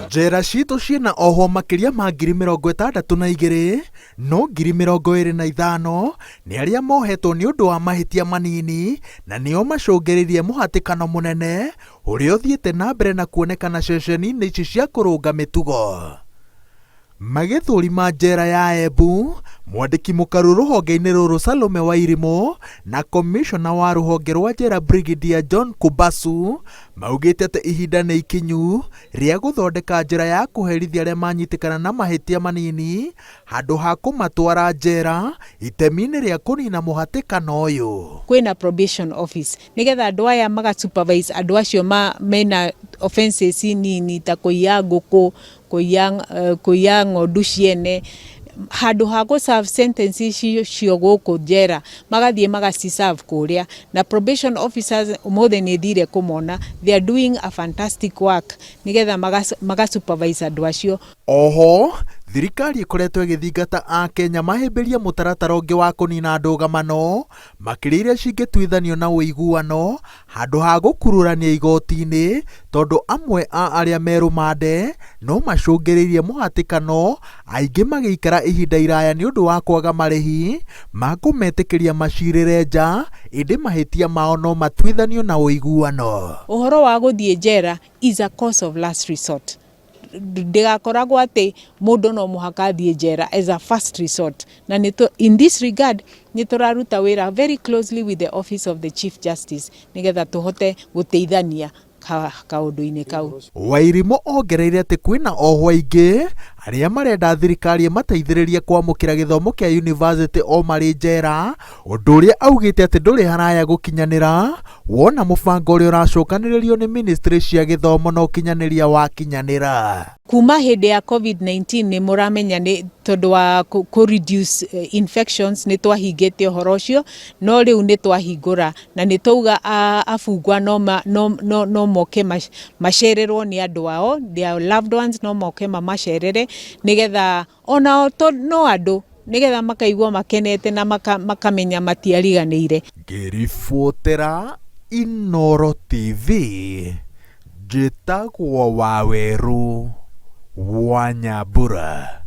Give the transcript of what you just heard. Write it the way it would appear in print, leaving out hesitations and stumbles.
Njera citũ ciĩna oho makĩria ma 62,000 no 25,000 nĩ arĩa mohetwo nĩ ũndũ wa mahĩtia manini na nĩo macũngĩrĩirie mũhatĩkano mũnene ũrĩa ũthiĩte na mbere na kuonekana ceceni-inĩ ici cia kũrũnga mĩtugo. Magĩthũrima njera ya Embu, mwandĩki mũkaru rũhonge-inĩ rũrũ Salome Wairimu na komishona wa rũhonge rwa njera Brigadier John Kubasu maugĩte atĩ ihinda nĩ ikinyu rĩa gũthondeka njĩra ya kũherithia arĩa manyitĩkana na mahĩtia manini handũ ha kũmatwara njera itemi-inĩ rĩa kũnina mũhatĩkano ũyũ. Kwĩna probation office nĩgetha andũ aya magasupervise andũ acio mena offenses nini ta kũiya ngũkũ, kũiya ng'ondu ciene, handũ ha gũ-serve sentences cio gũkũ njera magathiĩ magaci-serve kũrĩa, na probation officers ũmũthĩ nĩ thire kũmona, they are doing a fantastic work nĩgetha magasupervise andũ acio. Oho thirikari ĩkoretwo ĩgĩthingata Akenya mahĩmbĩrie mũtaratara ũngĩ wa kũnina ndũgamano makĩria iria cingĩtuithanio na ũiguano handũ ha gũkurũrania igoti-inĩ, tondũ amwe a arĩa merũmande no macũngĩrĩirie mũhatĩkano, aingĩ magĩikara ihinda iraya nĩ ũndũ wa kwaga marĩhi ma kũmetĩkĩria macirĩre nja, ĩndĩ mahĩtia mao no matuithanio na ũiguano. Ũhoro wa gũthiĩ njera is a cause of last resort. Ndigakoragwo atĩ mũndũ no mũhaka athiĩ njera as a first resort, na in this regard nĩ tũraruta wĩra very closely with the office of the Chief Justice nĩgetha tũhote gũteithania kaũndũ-inĩ kau. Wairimu ongereire atĩ kwĩna ohwo aingĩ arĩa marenda thirikari mateithĩrĩrie kwamũkĩra gĩthomo kĩa university o marĩ njera, ũndũ ũrĩa augĩte atĩ ndũrĩ haraya gũkinyanĩra wona mũbango ũrĩa ũracokanĩrĩrio nĩ ministry cia gĩthomo na ũkinyanĩria wakinyanĩra. Kuma hĩndĩ ya COVID-19 nĩ mũramenya nĩ tondũ wa reduce infections nĩ twahingĩte ũhoro ũcio, no rĩu nĩ twahingũra na nĩ twauga abungwa no moke macererwo nĩ andũ ao, their loved ones no moke mamacerere nĩgetha onao no andũ nĩgetha makaigua makenete na makamenya matiariganĩire. Ngĩribotera Inooro TV, njĩtagwo Waweru wa Nyambura.